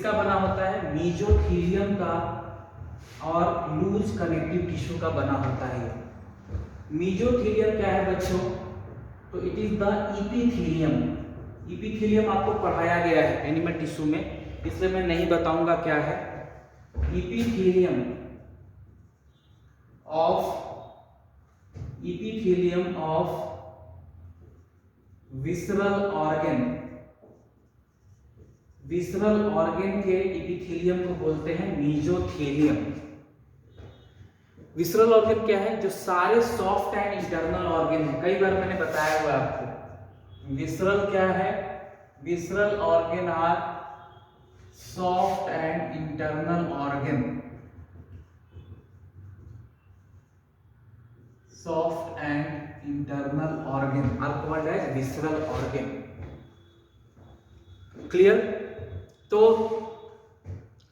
किसका बना होता है? मीजोथीलियम का और लूज कनेक्टिव टिश्यू का बना होता है। मीजोथीलियम क्या है बच्चों? तो it is the epithelium. Epithelium आपको पढ़ाया गया है एनिमल टिश्यू में, इसलिए मैं नहीं बताऊंगा क्या है। Epithelium of visceral organ. Visceral organ के इपिथीलियम को बोलते हैं मीजोथीलियम। विसरल ऑर्गन क्या है? जो सारे सॉफ्ट एंड इंटरनल ऑर्गन है, कई बार मैंने बताया हुआ आपको। विसरल क्या है? Visceral organ are soft and internal organ. Soft and internal organ are called as visceral organ. Clear? तो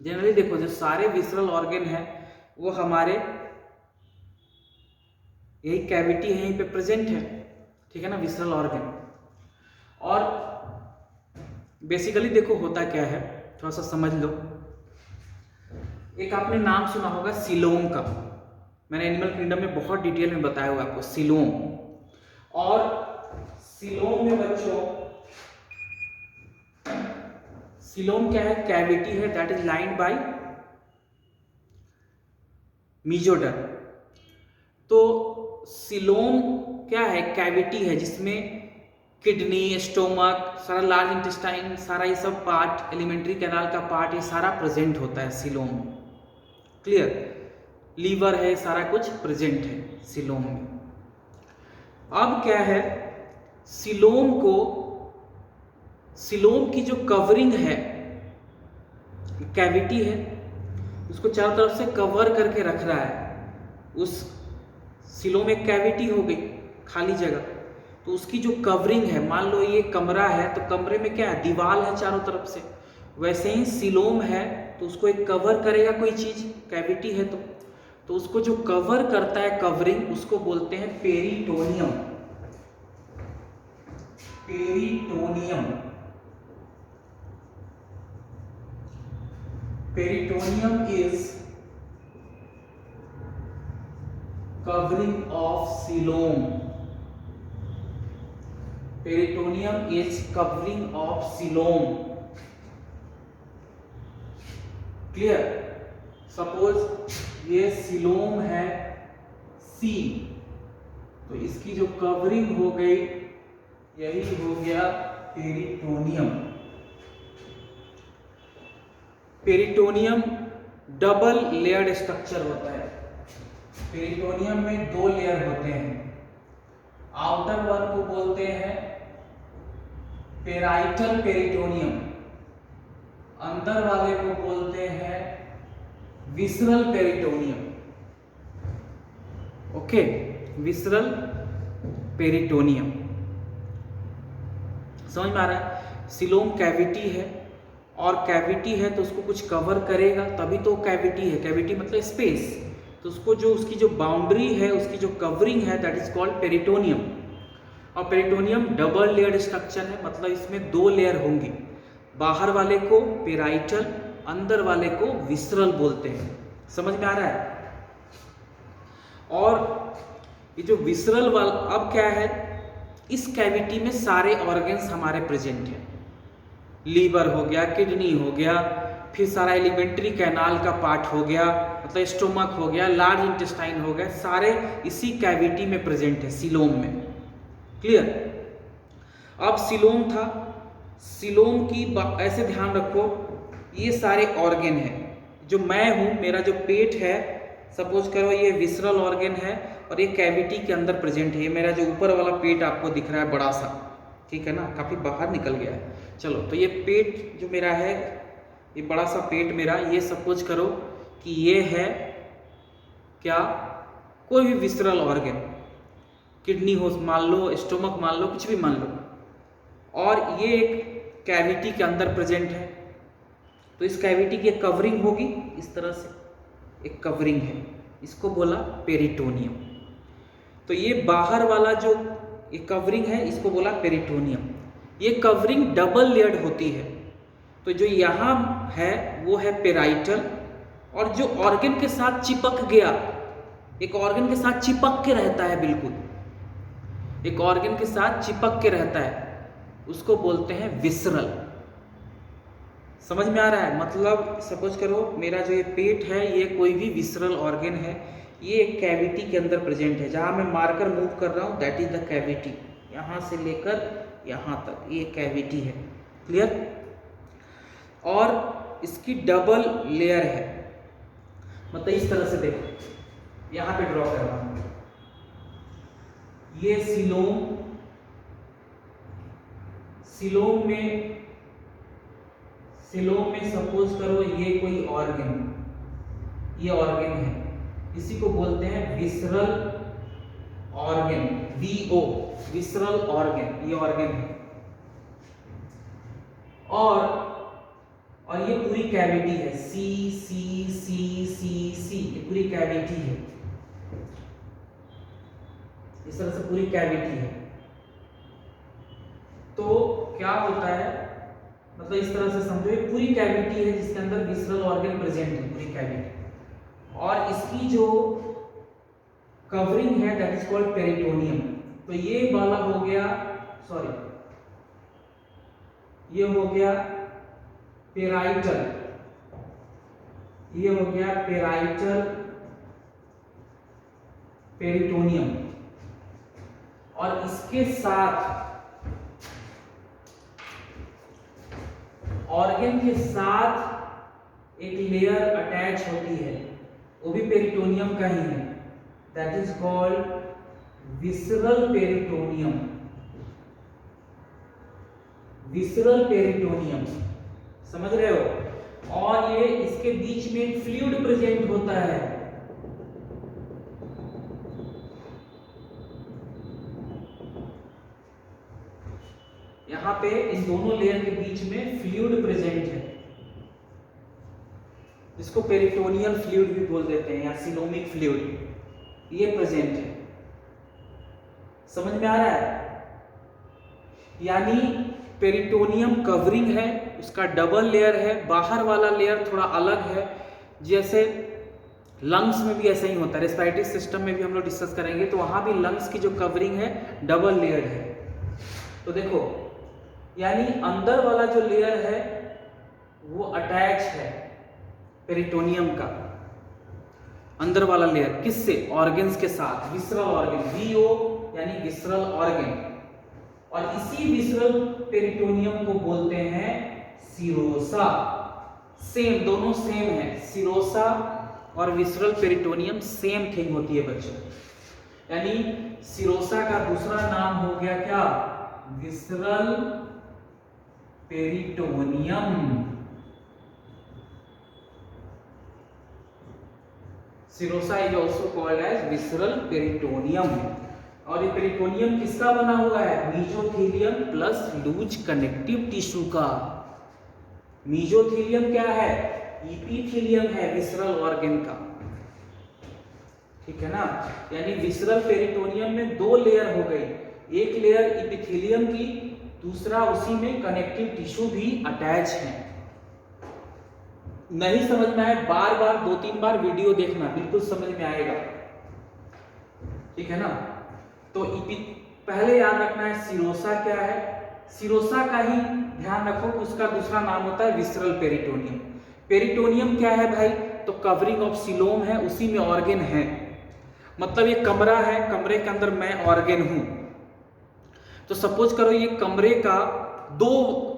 जनरली देखो, जो सारे विसरल ऑर्गन है वो हमारे यही कैविटी है, यहीं पे प्रेजेंट है, ठीक है ना, विसरल ऑर्गन। और बेसिकली देखो होता क्या है, थोड़ा सा समझ लो। एक आपने नाम सुना होगा सीलोम का, मैंने एनिमल किंगडम में बहुत डिटेल में बताया हुआ आपको सीलोम। और सीलोम में बच्चों, सीलोम क्या है? कैविटी है that is lined by mesoderm. तो सीलोम क्या है? कैविटी है जिसमें किडनी, स्टोमक, सारा लार्ज इंटेस्टाइन, सारा ये सब पार्ट, एलिमेंट्री कैनाल का पार्ट, ये सारा प्रेजेंट होता है सीलोम में। क्लियर? लीवर है, सारा कुछ प्रेजेंट है सीलोम में। अब क्या है, सीलोम को, सीलोम की जो कवरिंग है, कैविटी है, उसको चारों तरफ से कवर करके रख रहा है। उस सीलोम में कैविटी हो गई, खाली जगह, तो उसकी जो कवरिंग है, मान लो ये कमरा है तो कमरे में क्या है? दीवार है चारों तरफ से। वैसे ही सीलोम है तो उसको एक कवर करेगा कोई चीज, कैविटी है तो उसको जो कवर करता है, कवरिंग, उसको बोलते हैं peritoneum. Peritoneum. Peritoneum is covering of coelom. Peritoneum is covering of coelom. Clear? Suppose ये सीलोम है सी, तो इसकी जो कवरिंग हो गई, यही हो गया peritoneum. Peritoneum double layered structure होता है। पेरिटोनियम में दो लेयर होते हैं। आउटर वन को बोलते हैं पेराइटल पेरिटोनियम, अंदर वाले को बोलते हैं visceral peritoneum. Okay, visceral peritoneum. समझ में आ रहा है? सीलोम कैविटी है, और कैविटी है तो उसको कुछ कवर करेगा, तभी तो कैविटी है। कैविटी मतलब स्पेस, तो उसको जो, उसकी जो बाउंड्री है, उसकी जो कवरिंग है, दैट इज कॉल्ड पेरिटोनियम। और पेरिटोनियम डबल लेयर्ड स्ट्रक्चर है, मतलब इसमें दो लेयर होंगी। बाहर वाले को पेराइटल, अंदर वाले को विसरल बोलते हैं। समझ में आ रहा है? और ये जो विसरल वाला, अब क्या है, इस कैविटी में सारे ऑर्गन्स हमारे प्रेजेंट हैं। लीवर हो गया, किडनी हो गया, फिर सारा एलिमेंट्री कैनाल का पार्ट हो गया, मतलब स्टोमक हो गया, लार्ज इंटेस्टाइन हो गया, सारे इसी कैविटी में प्रेजेंट है, सीलोम में। क्लियर? अब सीलोम था, सीलोम की ऐसे ध्यान रखो, ये सारे ऑर्गन है। जो मैं हूं, मेरा जो पेट है, सपोज करो ये विसरल ऑर्गन है और ये कैविटी के अंदर प्रेजेंट है। ये मेरा जो ऊपर वाला पेट आपको दिख रहा है बड़ा सा, ठीक है ना, काफी बाहर निकल गया है। चलो, तो ये पेट जो मेरा है, ये बड़ा सा पेट मेरा, ये सपोज करो कि ये है क्या, कोई भी विसरल ऑर्गन, किडनी हो मान लो, स्टोमक मान लो, कुछ भी मान लो, और ये एक कैविटी के अंदर प्रेजेंट है। तो इस कैविटी की कवरिंग होगी, इस तरह से एक कवरिंग है, इसको बोला पेरिटोनियम। तो ये बाहर वाला जो ये कवरिंग है, इसको बोला पेरिटोनियम। ये कवरिंग डबल लेयर्ड होती है। तो जो यहाँ है वो है पेराइटल, और जो ऑर्गन के साथ चिपक गया, एक ऑर्गन के साथ चिपक के रहता है, बिल्कुल एक ऑर्गन के साथ चिपक के रहता है, उसको बोलते हैं विसरल। समझ में आ रहा है? मतलब सपोज करो मेरा जो ये पेट है ये कोई भी विसरल ऑर्गन है, ये एक कैविटी के अंदर प्रेजेंट है, जहां मैं मार्कर मूव कर रहा हूं दैट इज द कैविटी, यहां से लेकर यहां तक ये कैविटी है। क्लियर? और इसकी डबल लेयर है, मतलब इस तरह से देखो, यहां पे ड्रॉ कर रहा हूं, ये सिलोम में सपोज करो ये कोई ऑर्गन, ये ऑर्गन है, इसी को बोलते हैं visceral organ, VO, visceral organ, ये ऑर्गन है। और ये पूरी कैविटी है, सी सी सी सी सी, ये पूरी कैविटी है, इस तरह से पूरी कैविटी है। तो क्या होता है, मतलब इस तरह से समझो ये पूरी कैविटी है जिसके अंदर विसरल ऑर्गन प्रेजेंट है, पूरी कैविटी, और इसकी जो कवरिंग है दैट इज कॉल्ड पेरिटोनियम। तो ये वाला हो गया, सॉरी ये हो गया पेराइटल, ये हो गया पेराइटल पेरिटोनियम, और इसके साथ ऑर्गन के साथ एक लेयर अटैच होती है, वो भी पेरिटोनियम का ही है, that is called visceral peritoneum, visceral peritoneum. समझ रहे हो? और ये इसके बीच में एक फ्लूइड प्रेजेंट होता है, यहां पे इन दोनों लेयर के बीच में फ्लूइड प्रेजेंट है, जिसको पेरिटोनियल फ्लूइड भी बोल देते हैं या सिलोमिक फ्लूइड, ये प्रेजेंट है। समझ में आ रहा है? यानी पेरिटोनियम कवरिंग है, उसका डबल लेयर है, बाहर वाला लेयर थोड़ा अलग है, जैसे लंग्स में भी ऐसा ही होता है, रेस्पिरेटरी सिस्टम में भी हम लोग डिस्कस करेंगे, तो वहां भी लंग्स की जो कवरिंग है डबल लेयर है। तो देखो, यानी अंदर वाला जो लेयर है वो अटैच है पेरिटोनियम का, अंदर वाला लेयर किससे? ऑर्गन्स के साथ, विसरल ऑर्गन, वीओ यानी विसरल ऑर्गन, और इसी विसरल पेरिटोनियम को बोलते हैं सिरोसा। सेम, दोनों सेम है, सिरोसा और विसरल पेरिटोनियम सेम थिंग होती है बच्चों। यानी सिरोसा का दूसरा नाम हो गया क्या? Visceral peritoneum. Serosa is also called as visceral peritoneum. और ये पेरिटोनियम किसका बना हुआ है? Mesothelium plus loose connective tissue का। मीजोथेलियम क्या है? इपिथेलियम है विसरल ऑर्गन का, ठीक है ना। यानी विसरल पेरिटोनियम में दो लेयर हो गई, एक लेयर इपिथेलियम की, दूसरा उसी में कनेक्टिव टिश्यू भी अटैच है। नहीं समझ में आए, बार बार 2-3 बार वीडियो देखना, बिल्कुल समझ में आएगा, ठीक है ना। तो पहले याद रखना है सिरोसा क्या है, सिरोसा का ही ध्यान रखो कि उसका दूसरा नाम होता है विसरल पेरिटोनियम। पेरिटोनियम क्या है भाई? तो कवरिंग ऑफ सिलोम है, उसी में ऑर्गन है, मतलब ये कमरा है, कमरे के अंदर मैं ऑर्गन हूं। तो सपोज करो ये कमरे का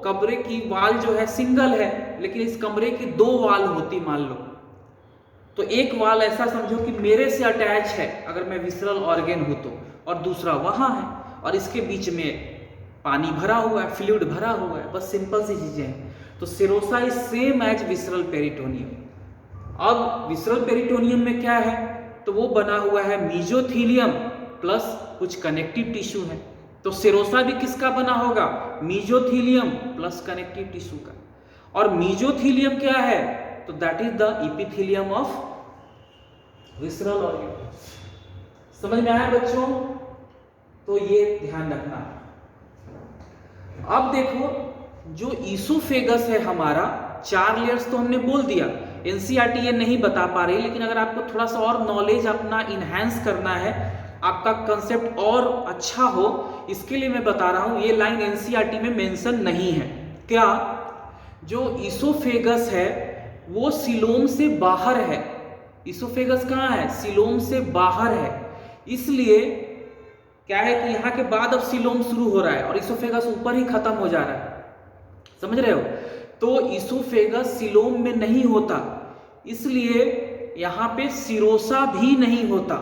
कमरे की वाल जो है सिंगल है, लेकिन इस कमरे की 2 वाल होती मान लो, तो एक वाल ऐसा समझो कि मेरे से अटैच है अगर मैं विसरल ऑर्गन हूं तो, और दूसरा वहां है, और इसके बीच में पानी भरा हुआ है, फ्लूइड भरा हुआ है, बस सिंपल सी चीजें हैं। तो serosa is same as visceral peritoneum. अब विसरल पेरिटोनियम में क्या है? तो वो बना हुआ है मीजोथेलियम प्लस कुछ कनेक्टिव टिश्यू है। तो सिरोसा भी किसका बना होगा? मीजोथेलियम प्लस कनेक्टिव टिश्यू का। और मीजोथेलियम क्या है? तो that is the epithelium of visceral organ. समझ में आया बच्चों? तो ये ध्यान रखना। अब देखो, जो ईसोफेगस है हमारा, 4 लेयर्स तो हमने बोल दिया, एनसीईआरटी ये नहीं बता पा रही, लेकिन अगर आपको थोड़ा सा और नॉलेज अपना इनहैंस करना है, आपका कंसेप्ट और अच्छा हो, इसके लिए मैं बता रहा हूं, ये लाइन एनसीईआरटी में मेंशन नहीं है। क्या? जो इसोफेगस है वो सीलोम से बाहर है। इसोफेगस कहाँ है? सीलोम से बाहर है। इसलिए क्या है कि यहाँ के बाद अब सीलोम शुरू हो रहा है और इसोफेगस ऊपर ही खत्म हो जा रहा है, समझ रहे हो? तो इसोफेगस सीलोम में नहीं होता, इसलिए यहाँ पे सिरोसा भी नहीं होता,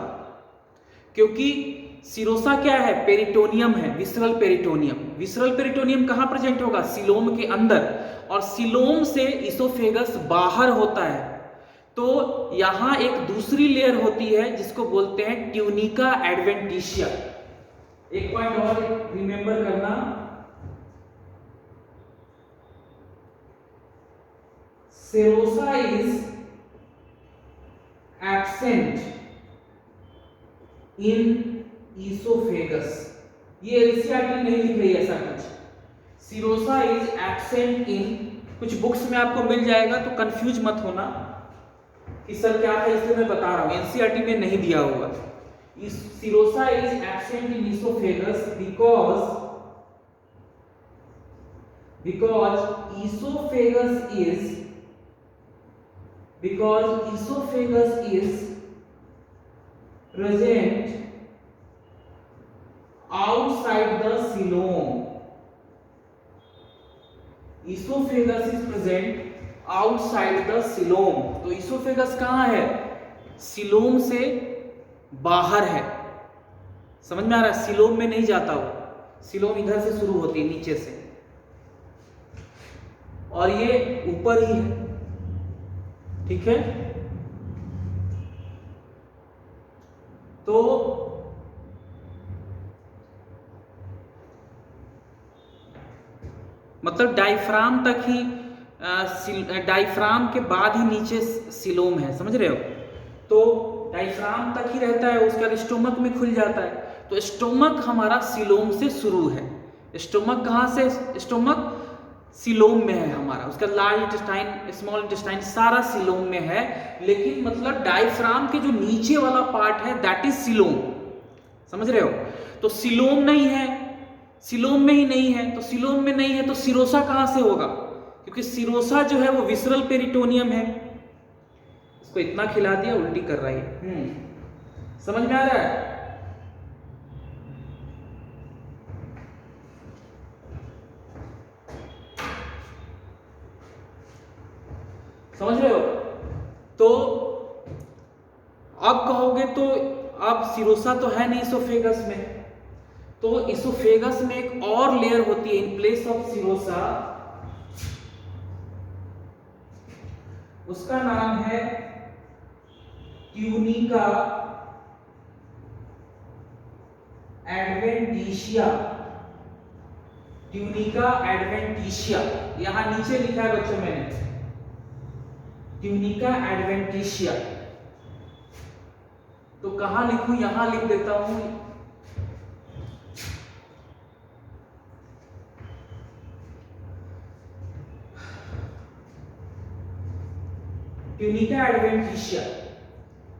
क्योंकि सिरोसा क्या है? पेरिटोनियम है, विसरल पेरिटोनियम। विसरल पेरिटोनियम कहाँ प्रेजेंट होगा? सीलोम के अंदर, और सीलोम से इसोफेगस बाहर होता है। तो यहां एक दूसरी लेयर होती है जिसको बोलते हैं ट्यूनिका एडवेंटिशिया। एक पॉइंट और रिमेंबर करना, serosa is absent in oesophagus. ये एनसीईआरटी नहीं लिख रही ऐसा कुछ। सिरोसा इज एब्सेंट इन, कुछ बुक्स में आपको मिल जाएगा, तो कंफ्यूज मत होना कि सर क्या था, इसलिए मैं बता रहा हूं, एनसीईआरटी में नहीं दिया हुआ। Serosa is absent in oesophagus because esophagus is present outside the coelom. Esophagus is present outside the coelom. तो इसोफेगस कहाँ है? सीलोम से बाहर है। समझ में आ रहा है? सीलोम में नहीं जाता वो, सीलोम इधर से शुरू होती है, नीचे से, और ये ऊपर ही है। ठीक है? तो मतलब डायफ्राम तक ही, डायफ्राम के बाद ही नीचे सीलोम है, समझ रहे हो? तो डायफ्राम तक ही रहता है, उसके बाद स्टोमक में खुल जाता है। तो स्टोमक हमारा सीलोम से शुरू है। स्टोमक कहाँ से? स्टोमक सीलोम में है हमारा, उसका लार्ज इंटेस्टाइन, स्मॉल इंटेस्टाइन सारा सीलोम में है, लेकिन मतलब डायफ्राम के जो नीचे वाला पार्ट है दैट इज सीलोम। समझ रहे हो? तो सीलोम नहीं है, सीलोम में ही नहीं है, तो सीलोम में नहीं है तो सिरोसा कहां से होगा? क्योंकि सिरोसा जो है वो विसरल पेरिटोनियम है। इसको इतना खिला दिया, उल्टी कर रही है। समझ में आ रहा है? समझ रहे हो? तो अब कहोगे तो अब सिरोसा तो है नहीं इसोफेगस में, तो इसोफेगस में एक और लेयर होती है इन प्लेस ऑफ सिरोसा, उसका नाम है ट्यूनिका एडवेंटिशिया। ट्यूनिका एडवेंटिशिया यहां नीचे लिखा है बच्चों मैंने, ट्यूनिका एडवेंटिशिया। तो कहां लिखूं? यहां लिख देता हूं, ट्यूनिका एडवेंटिशिया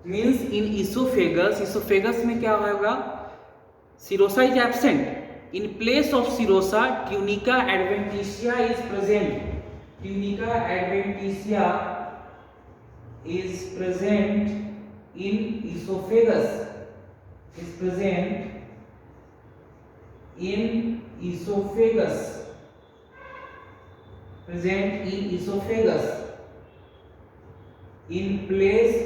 मींस इन इसोफेगस। इसोफेगस में क्या होगा? Serosa is absent, in place of serosa tunica adventitia is present. Tunica adventitia is present in esophagus, is present in esophagus, present in esophagus in place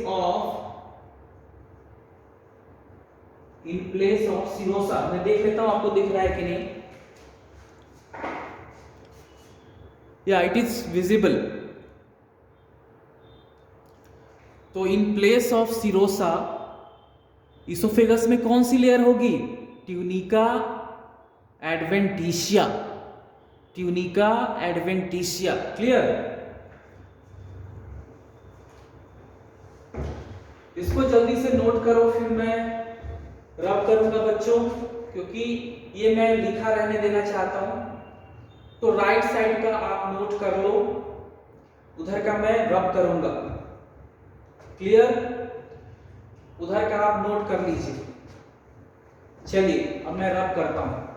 of serosa. मैं देख लेता हूं आपको दिख रहा है कि नहीं। या इट इज विजिबल। तो in place of serosa oesophagus में कौन सी लेयर होगी? Tunica adventitia. Tunica adventitia. Clear? इसको जल्दी से नोट करो, फिर मैं रब करूंगा बच्चों, क्योंकि ये मैं लिखा रहने देना चाहता हूं। तो राइट साइड का आप नोट कर लो, उधर का मैं रब करूंगा। क्लियर? उधर का आप नोट कर लीजिए। चलिए अब मैं रब करता हूं।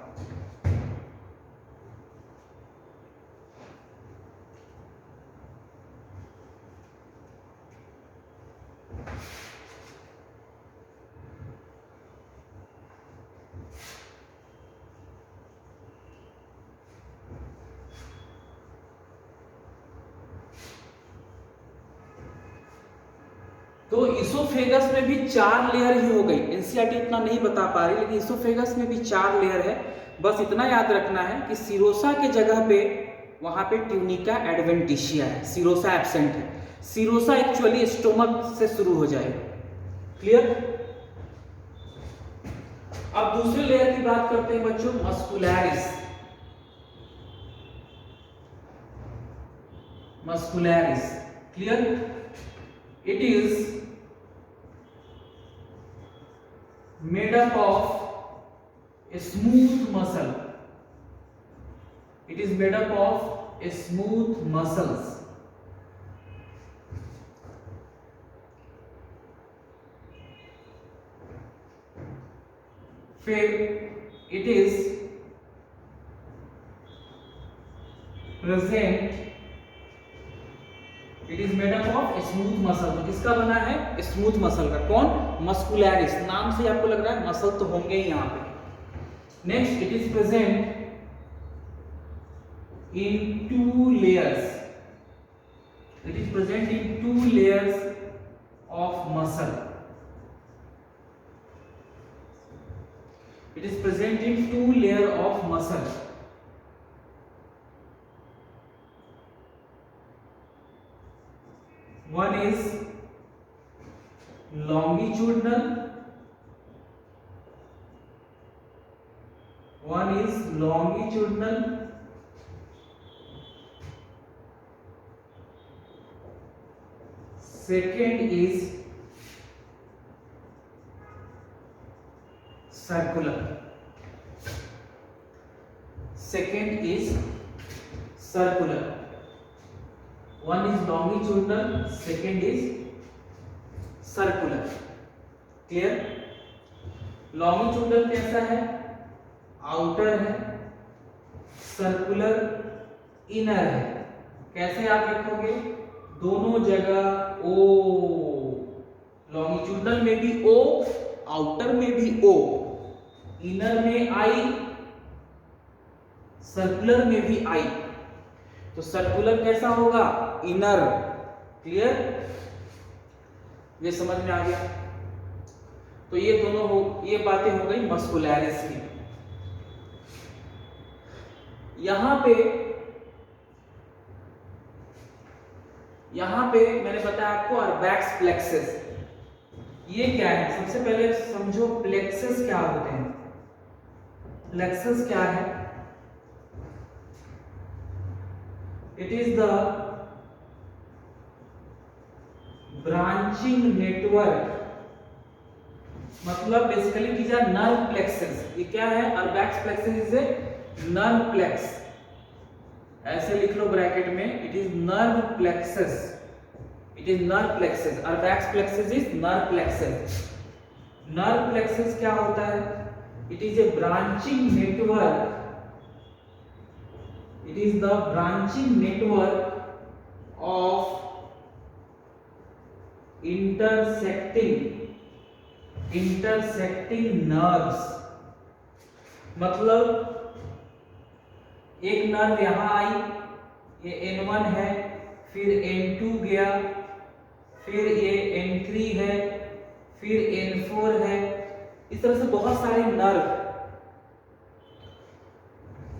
तो इसोफेगस में भी 4 लेयर ही हो गई। एनसीईआरटी इतना नहीं बता पा रही, लेकिन इसोफेगस में भी 4 लेयर है। बस इतना याद रखना है कि सिरोसा के जगह पे वहां पे ट्यूनिका एडवेंटिशिया है, सिरोसा एब्सेंट है। सिरोसा एक्चुअली स्टोमक से शुरू हो जाएगा। क्लियर? अब दूसरे लेयर की बात करते हैं बच्चों, मस्कुलैरिस। मस्कुलैरिस, clear? It is made up of a smooth muscle. It is made up of a smooth muscles. फिर it is present. It is made up of smooth muscle. तो किसका बना है? स्मूथ मसल का। कौन? मस्कुलैरिस। नाम से आपको लग रहा है मसल तो होंगे ही यहां पे। Next, it is present in 2 layers. It is present in 2 layers of muscle. It is present in 2 layer of muscle. One is longitudinal, one is longitudinal, second is circular. Second is circular. One is longitudinal, second is circular. Clear? longitudinal कैसा है? Outer है। Circular inner है। कैसे आप रखोगे? दोनों जगह ओ। Longitudinal में भी ओ, आउटर में भी ओ, इनर में आई, सर्कुलर में भी आई। तो सर्कुलर कैसा होगा? इनर। क्लियर? ये समझ में आ गया? तो ये दोनों ये बातें हो गई मस्कुलैरिस की। यहां पे मैंने बताया आपको अर्बैक्स प्लेक्सस। ये क्या है? सबसे पहले समझो प्लेक्सस क्या होते हैं। प्लेक्सस क्या है? It is the branching network, मतलब basically it is a nerve plexus. ये क्या है? Auerbach's plexus is a nerve plexus. ऐसे लिख लो ब्रैकेट में, it is nerve plexus. It is nerve plexus. Auerbach's plexus is nerve plexus. Nerve plexus क्या होता है? It is a branching network. It is the branching network of intersecting nerves। मतलब एक nerve यहां आई, ये N1 है, फिर N2 गया, फिर ये N3 है, फिर N4 है। इस तरह से बहुत सारे नर्व,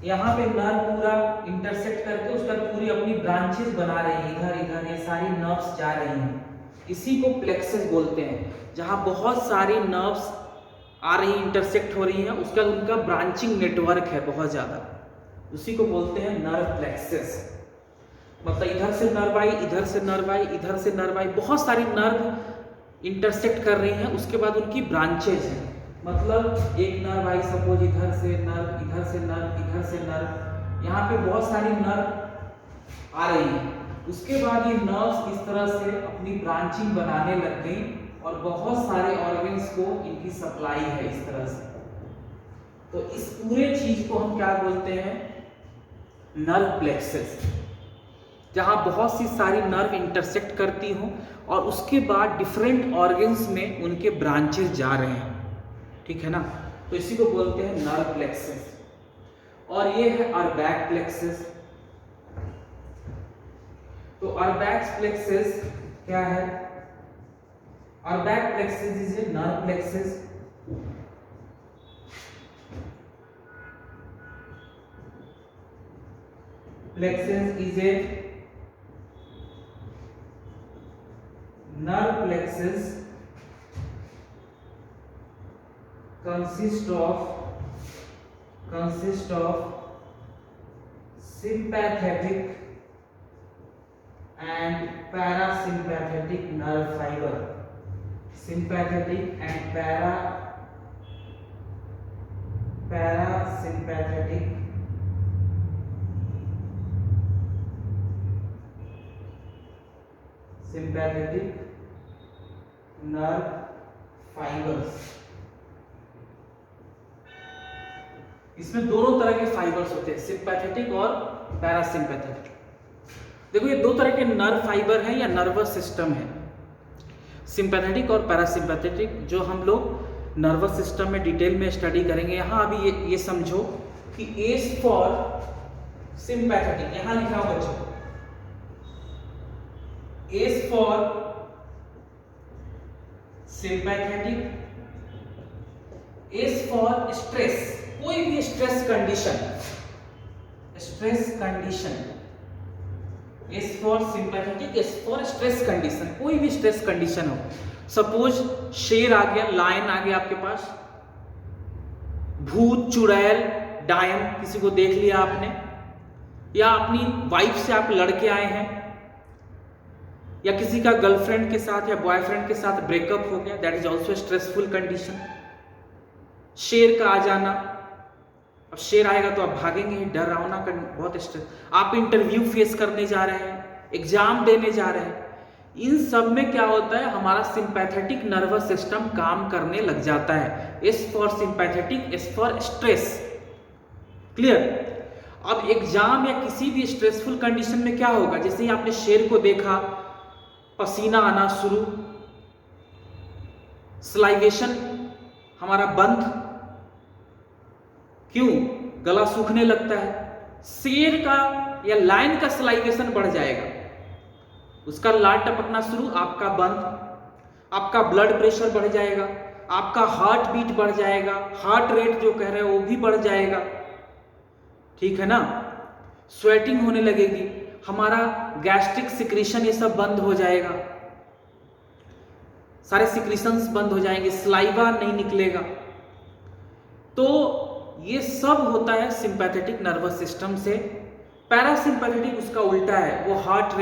यहाँ पे नर्व पूरा इंटरसेक्ट करके उस पर पूरी अपनी ब्रांचेस बना रही है। इधर इधर ये सारी नर्व्स जा रही हैं। इसी को प्लेक्सस बोलते हैं। जहाँ बहुत सारी नर्व्स आ रही इंटरसेक्ट हो रही हैं, उसका उनका ब्रांचिंग नेटवर्क है बहुत ज़्यादा, उसी को बोलते हैं नर्व प्लेक्सस। मतलब इधर से नर्व आई, इधर से नर्व आई, इधर से नर्व आई, बहुत सारी नर्व इंटरसेक्ट कर रही हैं, उसके बाद उनकी ब्रांचेज हैं। मतलब एक नर्व आई, सपोज इधर से नर्व, इधर से नर्व, इधर से नर्व, यहाँ पे बहुत सारी नर्व आ रही हैं। उसके बाद ये नर्व्स इस तरह से अपनी ब्रांचिंग बनाने लग गई और बहुत सारे ऑर्गन्स को इनकी सप्लाई है इस तरह से। तो इस पूरे चीज को हम क्या बोलते हैं, नर्व प्लेक्सस, जहां बहुत सी सारी नर्व इंटरसेक्ट करती हो और उसके बाद डिफरेंट ऑर्गन्स में उनके ब्रांचेस जा रहे हैं, ठीक है ना। तो इसी को बोलते हैं नर्व प्लेक्सस। और ये है अर्बैक प्लेक्सस। तो अर्बैक प्लेक्सस क्या है, Auerbach plexus is a nerve plexus plexus is a nerve plexus consists of sympathetic and parasympathetic nerve fiber, sympathetic and parasympathetic nerve fibers। इसमें दोनों तरह के फाइबर्स होते हैं, सिंपैथेटिक और पैरासिम्पैथेटिक। देखो ये दो तरह के नर्व फाइबर हैं या नर्वस सिस्टम है, सिंपैथेटिक और पैरासिम्पैथेटिक, जो हम लोग नर्वस सिस्टम में डिटेल में स्टडी करेंगे। यहाँ अभी ये समझो कि एस फॉर सिंपैथेटिक, यहाँ लिखा हो बच्चों, S for sympathetic, S for stress, कोई भी stress condition, S for sympathetic, S for stress condition, कोई भी स्ट्रेस कंडीशन हो। सपोज शेर आ गया, लायन आ गया आपके पास, भूत, चुड़ैल, डायन, किसी को देख लिया आपने, या अपनी वाइफ से आप लड़के आए हैं, या किसी का गर्लफ्रेंड के साथ या बॉयफ्रेंड के साथ ब्रेकअप हो गया, that is also stressful condition. शेर का आ जाना, अब शेर आएगा तो आप भागेंगे ही, डरावना बहुत स्ट्रेस। आप इंटरव्यू फेस करने जा रहे हैं, एग्जाम देने जा रहे हैं, इन सब में क्या होता है, हमारा सिंपैथेटिक नर्वस सिस्टम काम करने लग जाता है। S for sympathetic, S for stress, clear. अब एग्जाम या किसी भी स्ट्रेसफुल कंडीशन में क्या होगा, जैसे ही आपने शेर को देखा, पसीना आना शुरू, सलाइवेशन हमारा बंद, क्यों, गला सूखने लगता है। शेर का या लायन का सलाइवेशन बढ़ जाएगा, उसका लार टपकना शुरू, आपका बंद, आपका ब्लड प्रेशर बढ़ जाएगा, आपका हार्ट बीट बढ़ जाएगा, हार्ट रेट जो कह रहे हैं वो भी बढ़ जाएगा, ठीक है ना। स्वेटिंग होने लगेगी, हमारा गैस्ट्रिक सिक्रीशन ये सब बंद हो जाएगा, सारे सिक्रीशंस बंद हो जाएंगे, स्लाइवा नहीं निकलेगा। तो ये सब होता है सिंपैथेटिक नर्वस सिस्टम से। पैरासिम्पैथेटिक उसका उल्टा है, वो हार्ट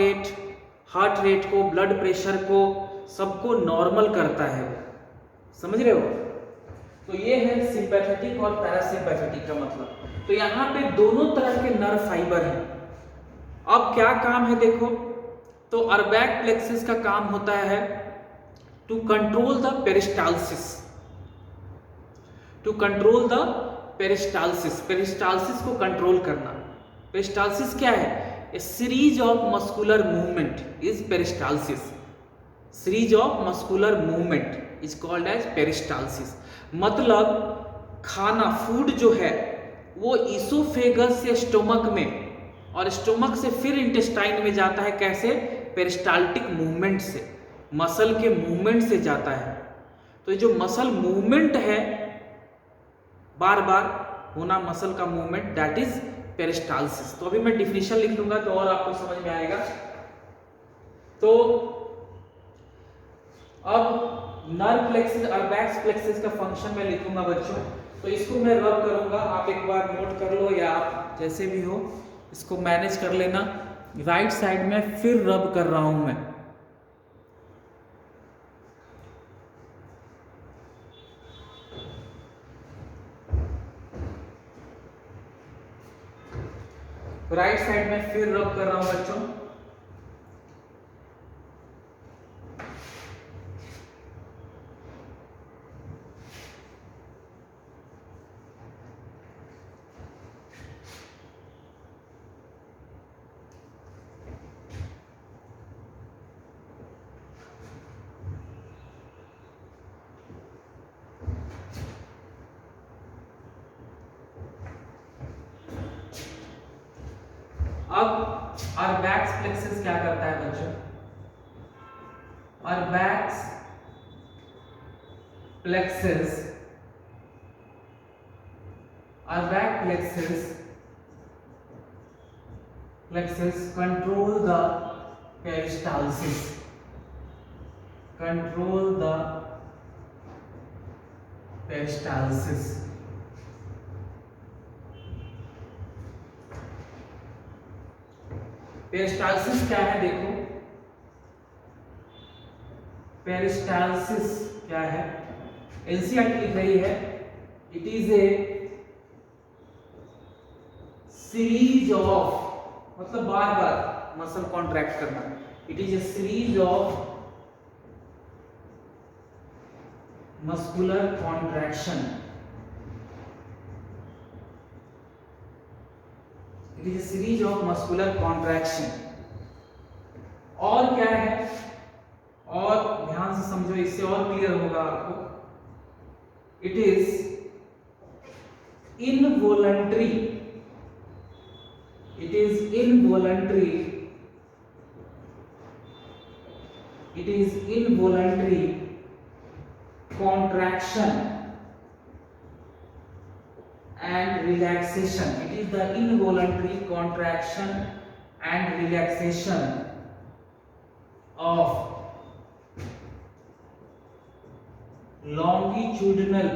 रेट को, ब्लड प्रेशर को, सबको नॉर्मल करता है, समझ रहे हो। तो ये है सिंपैथेटिक और पैरासिम्पैथेटिक का मतलब। तो यहाँ पे दोनों तरह के नर्व फाइबर हैं। अब क्या काम है देखो, तो अर्बैक प्लेक्सस का काम होता है to control the peristalsis, peristalsis को कंट्रोल करना। पेरिस्टाल्सिस क्या है, a series of muscular movement is peristalsis, series of muscular movement is called as peristalsis. मतलब खाना, फूड जो है वो ईसोफेगस से स्टोमक में और स्टोमक से फिर इंटेस्टाइन में जाता है, कैसे, पेरिस्टाल्टिक मूवमेंट से, मसल के मूवमेंट से जाता है। तो जो मसल मूवमेंट है, बार बार होना मसल का मूवमेंट, दैट इज पेरिस्टाल्सिस। तो अभी मैं डिफिनीशन लिख लूंगा तो और आपको समझ में आएगा। तो अब नर्व प्लेक्सस, अर्बैक प्लेक्सस का फंक्शन मैं लिखूंगा बच्चों, तो इसको मैं रब करूंगा, आप एक बार नोट कर लो या आप जैसे भी हो इसको मैनेज कर लेना। राइट साइड में फिर रब कर रहा हूं मैं, राइट साइड में फिर रब कर रहा हूं बच्चों। और बैक्स प्लेक्सिस क्या करता है बच्चों? और बैक्स प्लेक्सिस और back plexus control the peristalsis, peristalsis क्या है देखो, पेरिस्टालसिस क्या है? एनसीईआरटी लिख रही है it is A series of, मतलब बार बार मसल कॉन्ट्रैक्ट करना, it is A series of muscular contraction, it is A series of muscular contraction. और क्या है, और ध्यान से समझो, इससे और क्लियर होगा आपको, it is involuntary, it is involuntary contraction and relaxation, it is the involuntary contraction and relaxation of longitudinal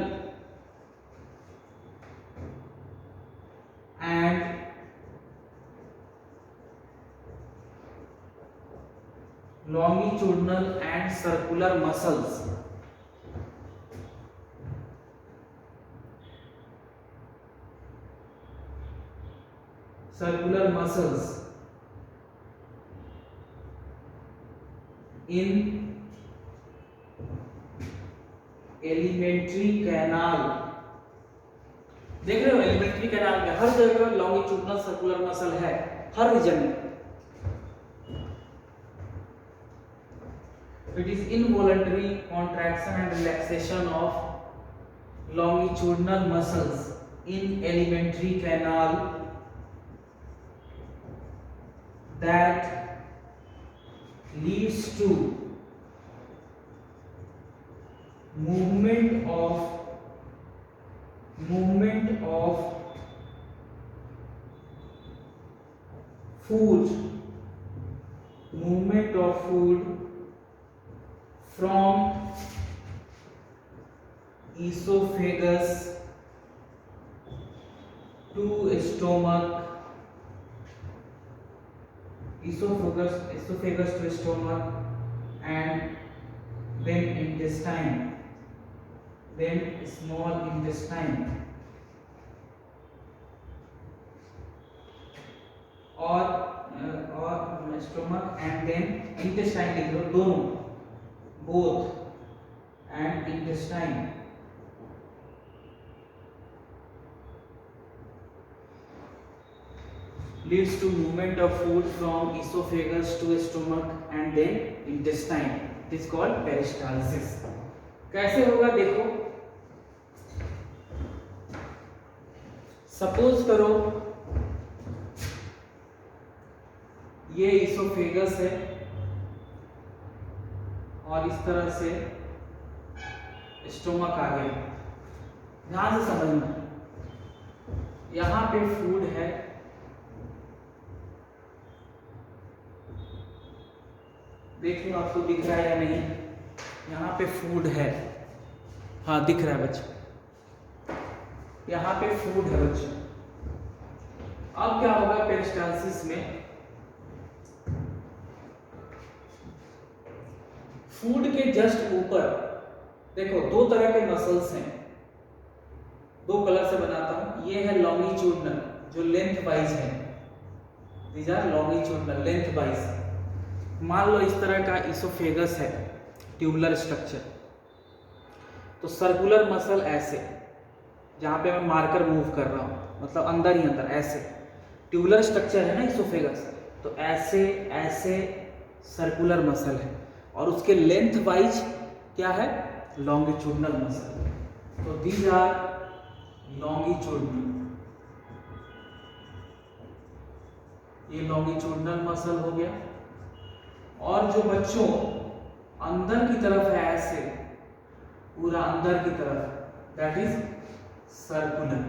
and circular muscles, in alimentary canal. देख रहे हो एलिमेंट्री कैनाल में हर जगह लॉन्गिट्यूडनल सर्कुलर मसल है, हर रीजन में। It is involuntary contraction and relaxation of longitudinal muscles in alimentary canal that leads to movement of food from esophagus to stomach, esophagus to stomach, and then intestine, then small intestine, or stomach and then intestine लिख लो, दोनों, both and intestine, leads to movement of food from esophagus to stomach and then intestine. It is called peristalsis. कैसे होगा देखो, suppose करो ये oesophagus है और इस तरह से स्टोमक आ गया। ध्यान से समझना, यहां पे फूड है, देख लो आपको दिख रहा है या नहीं, यहाँ पे फूड है, हाँ दिख रहा है बच्चों, यहाँ पे फूड है बच्चों। अब क्या होगा पेरिस्टालसिस में, फूड के जस्ट ऊपर देखो दो तरह के मसल्स हैं, दो कलर से बनाता हूं। ये है लॉन्गिट्यूडनल जो लेंथ वाइज है, these are longitudinal lengthwise. मान लो इस तरह का इसोफेगस है, ट्यूबुलर स्ट्रक्चर, तो सर्कुलर मसल ऐसे, जहां पे मैं मार्कर मूव कर रहा हूं, मतलब अंदर ही अंदर ऐसे ट्यूबुलर स्ट्रक्चर है ना इसोफेगस, तो ऐसे ऐसे सर्कुलर मसल है, और उसके लेंथ वाइज क्या है, लॉन्गिट्यूडनल मसल। तो दीज आर लॉन्गिट्यूडनल, ये लॉन्गिट्यूडनल मसल हो गया। और जो बच्चों अंदर की तरफ है ऐसे, पूरा अंदर की तरफ, दैट इज सर्कुलर।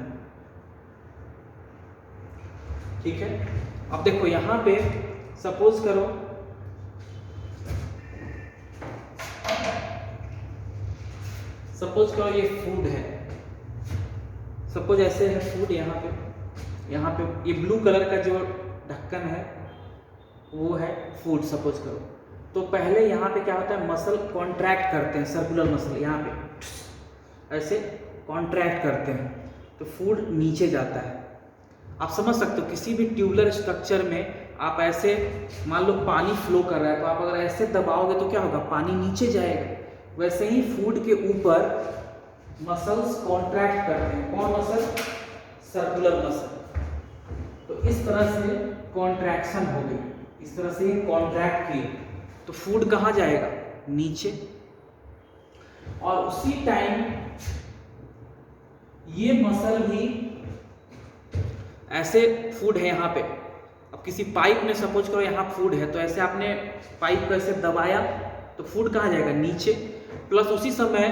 ठीक है। अब देखो यहां पे सपोज करो ये फूड है, सपोज ऐसे है फूड, यहाँ पे ये ब्लू कलर का जो ढक्कन है वो है फूड सपोज करो। तो पहले यहाँ पे क्या होता है, मसल कॉन्ट्रैक्ट करते हैं, सर्कुलर मसल यहाँ पे ऐसे कॉन्ट्रैक्ट करते हैं, तो फूड नीचे जाता है। आप समझ सकते हो किसी भी ट्यूबुलर स्ट्रक्चर में आप ऐसे मान लो पानी फ्लो कर रहा है, तो आप अगर ऐसे दबाओगे तो क्या होगा, पानी नीचे जाएगा। वैसे ही फूड के ऊपर मसल्स कॉन्ट्रैक्ट करते हैं। कौन मसल? Circular muscle. तो इस तरह से कॉन्ट्रैक्शन हो गई, इस तरह से कॉन्ट्रैक्ट किए तो फूड कहाँ जाएगा, नीचे। और उसी टाइम ये मसल भी ऐसे, फूड है यहाँ पे, अब किसी पाइप में सपोज करो यहाँ फूड है, तो ऐसे आपने पाइप को ऐसे दबाया तो फूड कहाँ जाएगा, नीचे। प्लस उसी समय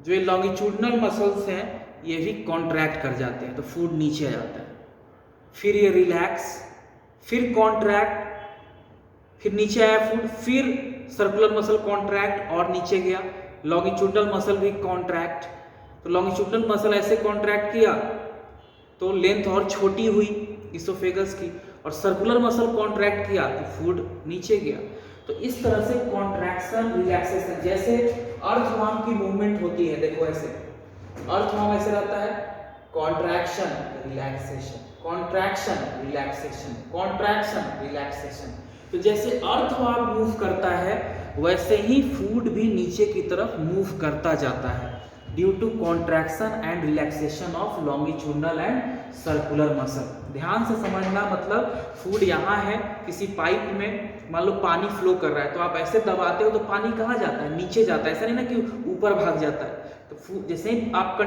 जो ये लॉन्गिट्यूडनल मसल्स हैं ये भी कॉन्ट्रैक्ट कर जाते हैं, तो फूड नीचे आ जाता है। फिर ये रिलैक्स, फिर कॉन्ट्रैक्ट, फिर नीचे आया फूड, फिर सर्कुलर मसल कॉन्ट्रैक्ट और नीचे गया, लॉन्गिट्यूडनल मसल भी कॉन्ट्रैक्ट। तो लॉन्गिट्यूडनल मसल ऐसे कॉन्ट्रैक्ट किया तो लेंथ और छोटी हुई इसोफेगस की, और सर्कुलर मसल कॉन्ट्रैक्ट किया तो फूड नीचे गया। तो इस तरह से कॉन्ट्रैक्शन रिलैक्सेशन, जैसे अर्थवार्म की मूवमेंट होती है, देखो ऐसे अर्थवार्म ऐसे रहता है, contraction relaxation, contraction relaxation, contraction relaxation. तो जैसे अर्थवार्म मूव करता है वैसे ही फूड भी नीचे की तरफ मूव करता जाता है, due to contraction and relaxation of longitudinal and circular muscle. ध्यान से समझना, मतलब फूड यहाँ है, किसी पाइप में मान लो पानी फ्लो कर रहा है, तो आप ऐसे दबाते हो तो पानी कहाँ जाता है, नीचे जाता है, ऐसा नहीं ना कि ऊपर भाग जाता है। तो जैसे ही आप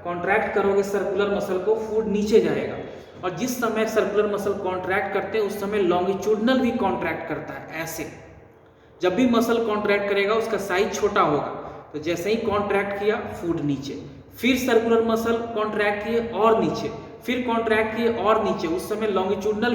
कॉन्ट्रैक्ट करोगे सर्कुलर मसल को, फूड नीचे जाएगा। और जिस समय सर्कुलर मसल कॉन्ट्रैक्ट करते हैं उस समय लॉन्गिट्यूडनल भी कॉन्ट्रैक्ट करता है ऐसे। जब भी मसल कॉन्ट्रैक्ट करेगा उसका साइज छोटा होगा, तो जैसे ही कॉन्ट्रैक्ट किया फूड नीचे, फिर सर्कुलर मसल कॉन्ट्रैक्ट किए और नीचे, फिर कॉन्ट्रैक्ट किए और नीचे, उस समय लॉन्गिट्यूडनल